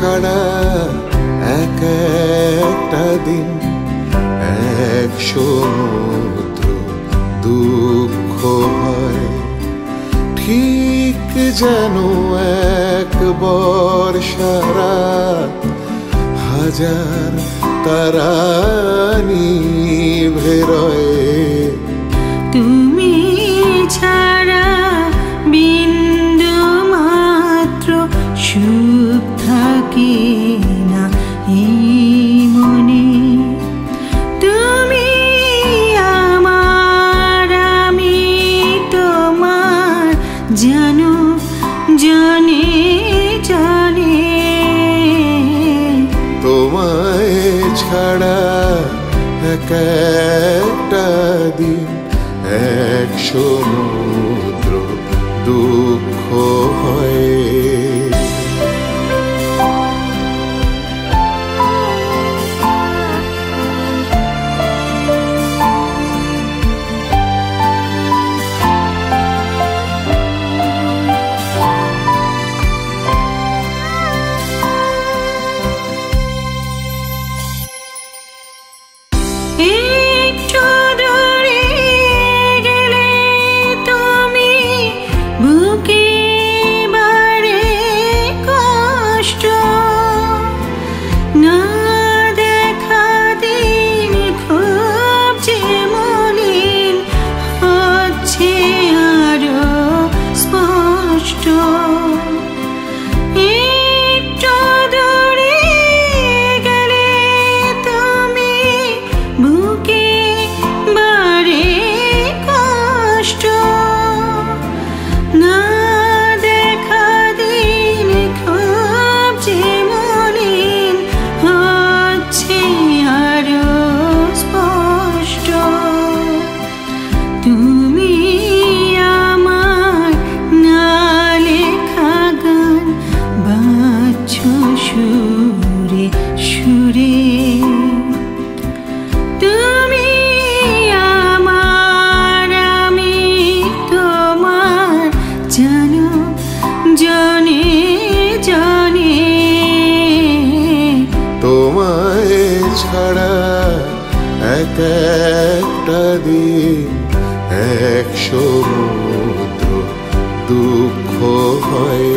ছাড়া এক একটা দিন এক সমুদ্র দুঃখ হয়, ঠিক যেন এক বর্ষারা হাজার তারা নিভে রয়ে। তুমি ছাড়া বিন্দু মাত্র সুখ থাকে না এই মনে। তুমি আমার, আমি তোমার, জানো জানে জানে। তোমায় ছাড়া এক একটা দিন এক সমুদ্র দুঃখ হয়। ছাড়া এক একটা দিন এক সমুদ্র দুঃখ হয়।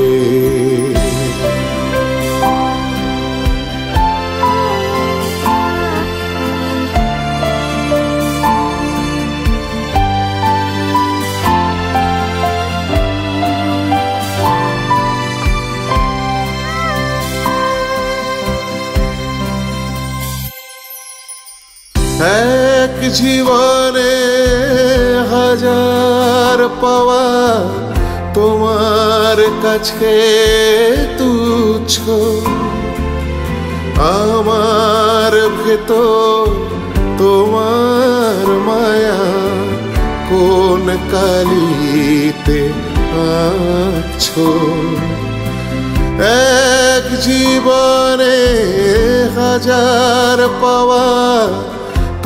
এক জীবনে হাজার পাওয়া তোমার কাছে তুচ্ছ, আমার ভেতর তোমার মায়া কোন কালিতে আছো। এক জীবনে হাজার পাওয়া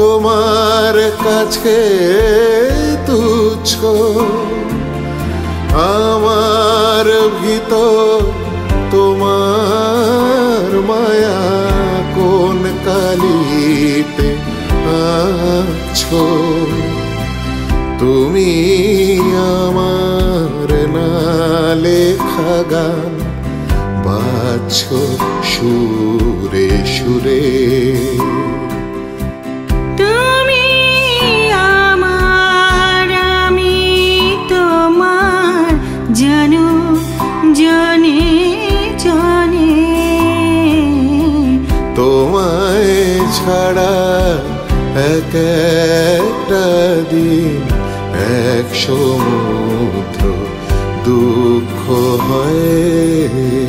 তোমার কাছে তুচ্ছ, আমার ভিতর তোমার মায়া কোন কালিতে আছো। তুমি আমার না লেখা গান বাজছো সুরে সুরে। জানো জানে জানে। তোমায় ছাড়া এক একটা দিন এক সমুদ্র দুঃখ হয়।